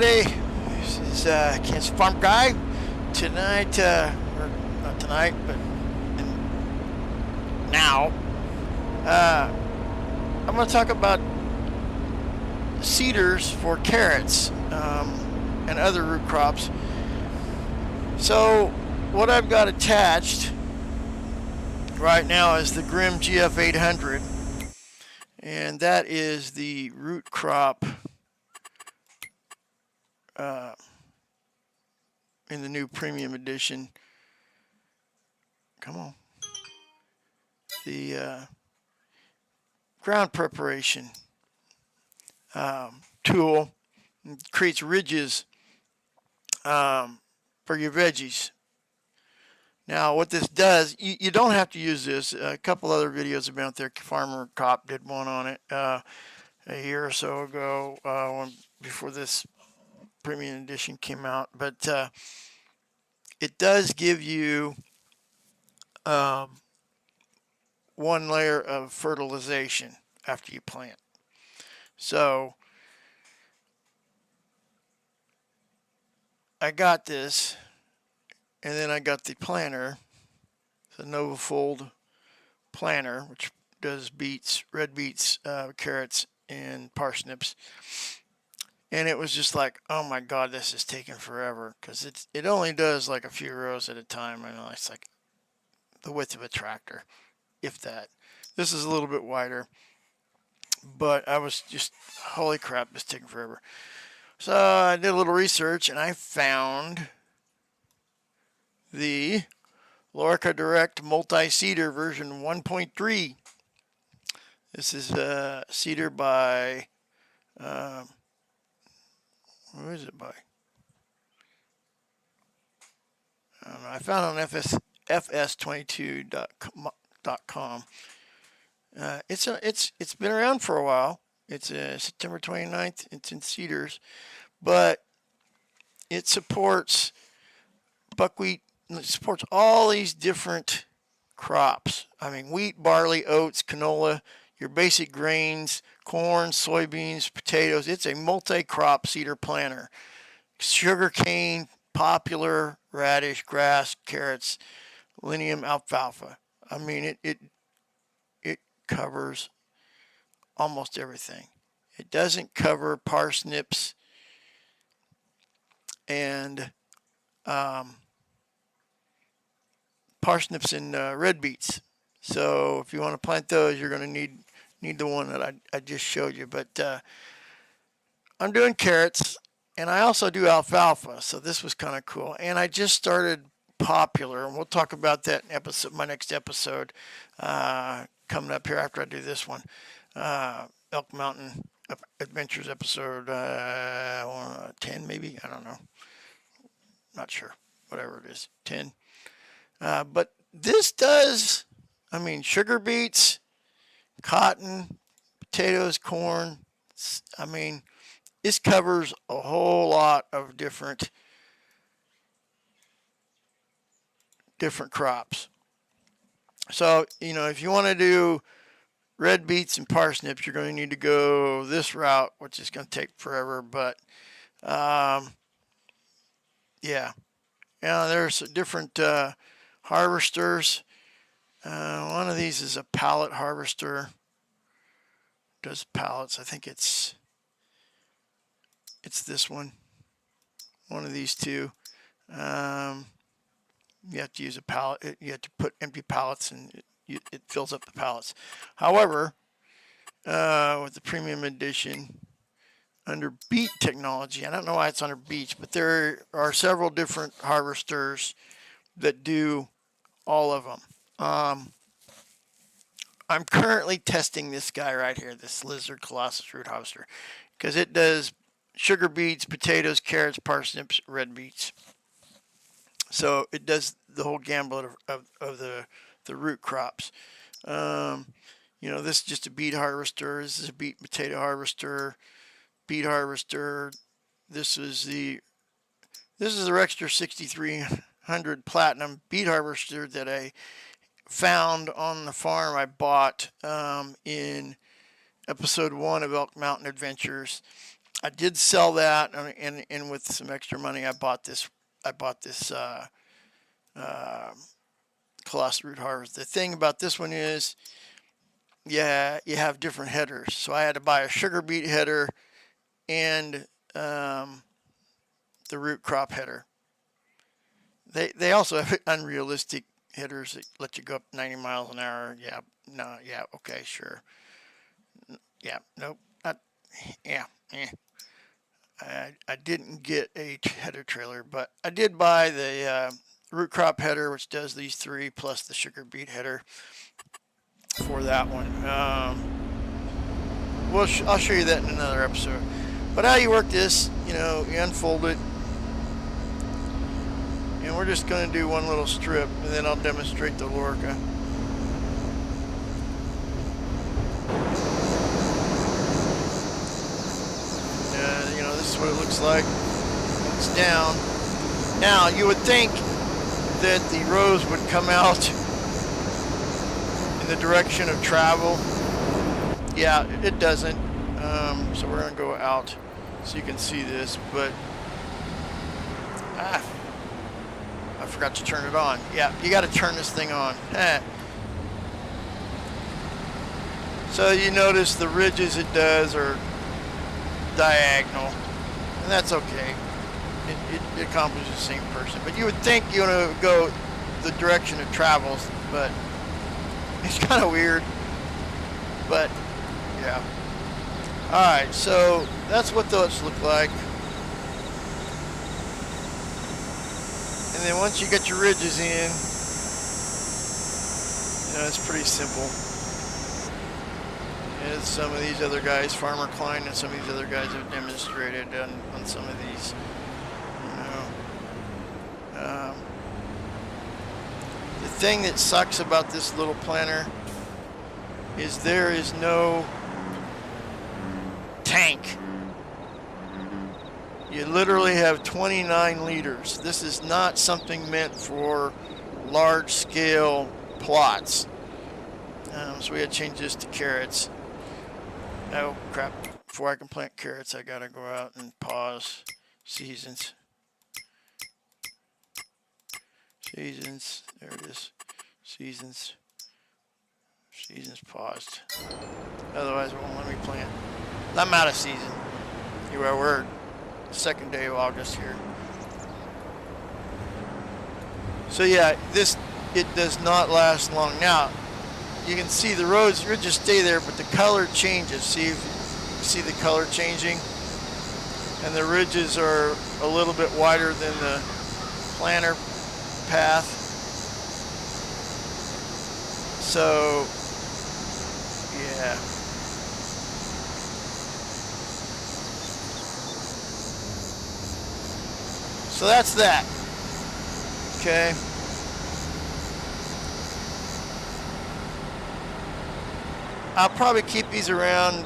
everybody. This is Kansas Farm Guy. Tonight, or not tonight, but now, I'm going to talk about seeders for carrots and other root crops. So, what I've got attached right now is the Grimm GF800, and that is the root crop in the new premium edition. Come on. The ground preparation tool creates ridges for your veggies. Now, what this does, you don't have to use this. A couple other videos have been out there. Farmer Cop did one on it a year or so ago, before this premium edition came out. But it does give you one layer of fertilization after you plant. So I got this, and then I got the planter, the NovaFold planter, which does beets, red beets, carrots, and parsnips. And it was just like, oh my God, this is taking forever, because it only does like a few rows at a time. I know it's like the width of a tractor, if that. This is a little bit wider, but I was just, holy crap, this is taking forever. So I did a little research, and I found the Lorura Direct Multi-Seeder version 1.3. This is a seeder by, who is it by? I don't know. I found it on FS22.com. It's been around for a while. It's September 29th. It's in seeders, but it supports buckwheat. It supports all these different crops. I mean, wheat, barley, oats, canola, your basic grains, corn, soybeans, potatoes. It's a multi-crop seeder planter. Sugarcane, poplar, radish, grass, carrots, lineum, alfalfa. I mean, it covers almost everything. It doesn't cover parsnips and red beets. So if you want to plant those, you're going to need the one that I just showed you. But I'm doing carrots, and I also do alfalfa. So this was kind of cool. And I just started popular, and we'll talk about that in my next episode coming up here after I do this one. Elk Mountain Adventures episode 10 maybe, I don't know, not sure, whatever it is, 10. But this does, I mean, sugar beets, cotton, potatoes, corn. I mean, this covers a whole lot of different crops. So, you know, if you want to do red beets and parsnips, you're going to need to go this route, which is going to take forever. But, yeah. There's different harvesters. One of these is a pallet harvester. Does pallets. I think it's this one. One of these two. You have to use a pallet. You have to put empty pallets, and it fills up the pallets. However, with the premium edition, under beet technology, I don't know why it's under beets, but there are several different harvesters that do all of them. I'm currently testing this guy right here, this Lizard Colossus root harvester, because it does sugar beets, potatoes, carrots, parsnips, red beets. So it does the whole gambit of the root crops. You know, this is just a beet harvester. This is a beet potato harvester, beet harvester. This is the Rexter 6300 Platinum beet harvester that I found on the farm I bought in episode 1 of Elk Mountain Adventures. I did sell that, and with some extra money, I bought this. Colossus root harvest. The thing about this one is, yeah, you have different headers. So I had to buy a sugar beet header and the root crop header. They also have unrealistic headers that let you go up 90 miles an hour. Yeah, no, yeah, okay, sure. Yeah, nope, not, yeah, eh. I didn't get a header trailer, but I did buy the root crop header, which does these three, plus the sugar beet header for that one. I'll show you that in another episode. But how you work this, you unfold it, and we're just going to do one little strip, and then I'll demonstrate the Lorura. This is what it looks like. It's down. Now, you would think that the rows would come out in the direction of travel. Yeah, it doesn't. So we're going to go out so you can see this, but I forgot to turn it on. Yeah, you got to turn this thing on. So you notice the ridges it does are diagonal, and that's okay. It accomplishes the same person. But you would think you want to go the direction it travels, but it's kind of weird. But yeah. Alright, so that's what those look like. And then once you get your ridges in, it's pretty simple. As some of these other guys, Farmer Klein and some of these other guys have demonstrated on some of these. The thing that sucks about this little planter is there is no tank. You literally have 29 liters. This is not something meant for large scale plots. So we had to change this to carrots. Oh crap, before I can plant carrots I gotta go out and pause seasons. Seasons, there it is. Seasons paused. Otherwise it won't let me plant. I'm out of season. Here we're second day of August here. So yeah, it does not last long. Now you can see the rows just stay there, but the color changes. See the color changing, and the ridges are a little bit wider than the planter path. So yeah. So that's that. Okay. I'll probably keep these around,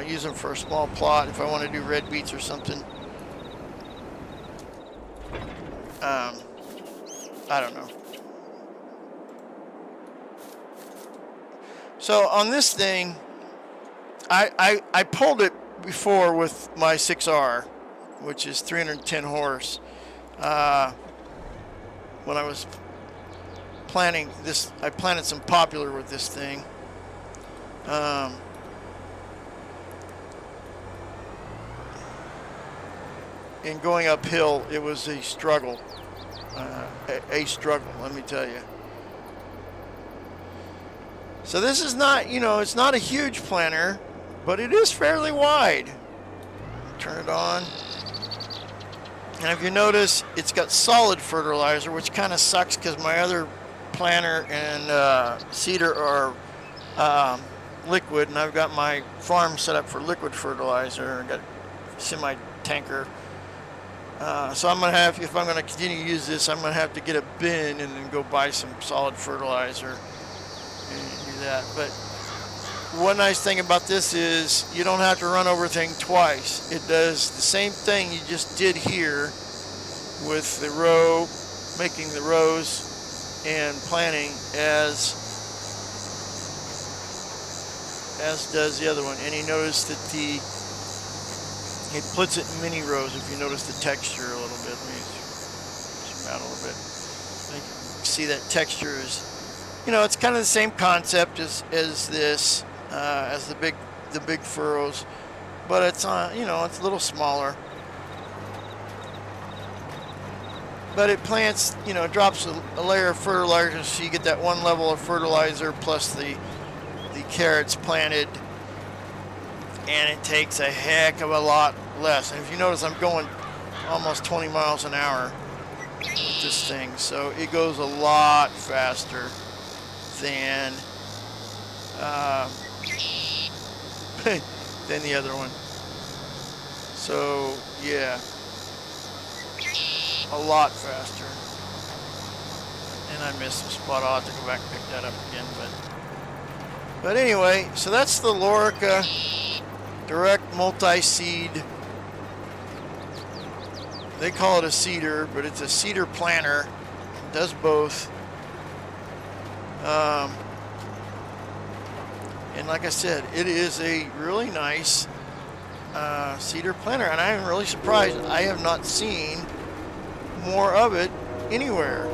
use them for a small plot if I want to do red beets or something. I don't know. So on this thing, I pulled it before with my 6R, which is 310 horse. When I was planting this, I planted some popular with this thing. And going uphill, it was a struggle. A struggle, let me tell you. So this is not, it's not a huge planter, but it is fairly wide. Turn it on. And if you notice, it's got solid fertilizer, which kind of sucks because my other planter and seeder are liquid, and I've got my farm set up for liquid fertilizer. I've got a semi-tanker. So I'm going to have, if I'm going to continue to use this, I'm going to have to get a bin and then go buy some solid fertilizer and do that. But one nice thing about this is you don't have to run over things twice. It does the same thing you just did here with the row, making the rows and planting as does the other one. And you notice that It puts it in mini rows. If you notice the texture a little bit, let me zoom out a little bit. You can see that texture is, it's kind of the same concept as this, as the big furrows, but it's it's a little smaller. But it plants, drops a layer of fertilizer, so you get that one level of fertilizer plus the carrots planted, and it takes a heck of a lot less. And if you notice, I'm going almost 20 miles an hour with this thing, so it goes a lot faster than than the other one. So yeah, a lot faster. And I missed some spot. I'll have to go back and pick that up again. But anyway, so that's the Lorura direct multi-seed. They call it a seeder, but it's a seeder planter. It does both. And like I said, it is a really nice seeder planter, and I am really surprised I have not seen more of it anywhere.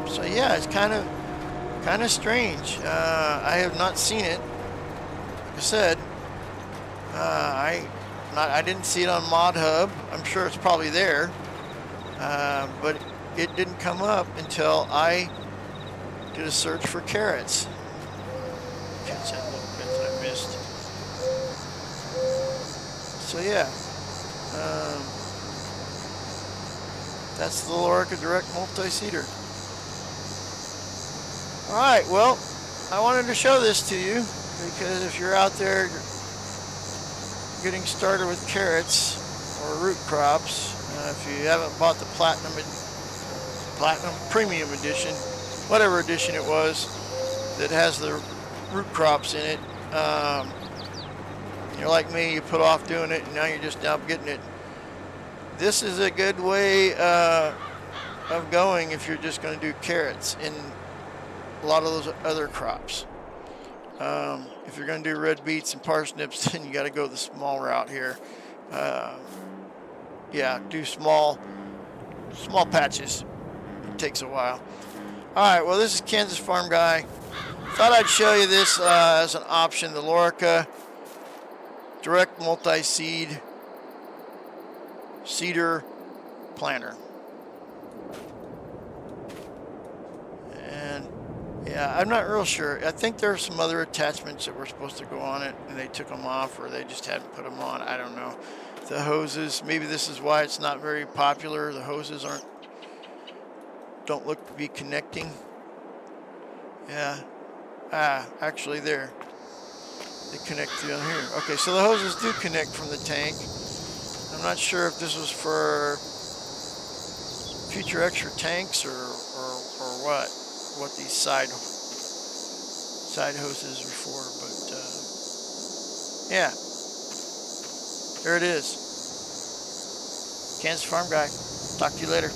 So yeah, it's kind of strange. I have not seen it. Like I said, I didn't see it on Mod Hub. I'm sure it's probably there, but it didn't come up until I did a search for carrots. Catch that little bit that I missed. So yeah, that's the Lorura Direct Multi-Seeder. Alright, well, I wanted to show this to you because if you're out there getting started with carrots or root crops, if you haven't bought the Platinum Premium Edition, whatever edition it was, that has the root crops in it, you're like me, you put off doing it and now you're just now getting it. This is a good way of going if you're just going to do carrots and a lot of those other crops. If you're going to do red beets and parsnips, then you got to go the small route here. Yeah, do small patches. It takes a while. Alright, well, this is Kansas Farm Guy. Thought I'd show you this as an option, the Lorura Direct Multi-Seed Seeder Planter. And yeah, I'm not real sure. I think there are some other attachments that were supposed to go on it and they took them off, or they just hadn't put them on. I don't know. The hoses, maybe this is why it's not very popular. The hoses don't look to be connecting. Yeah. Actually there. They connect down here. Okay, so the hoses do connect from the tank. I'm not sure if this was for future extra tanks or what these side hoses are for, but yeah, there it is. Kansas Farm Guy. Talk to you later.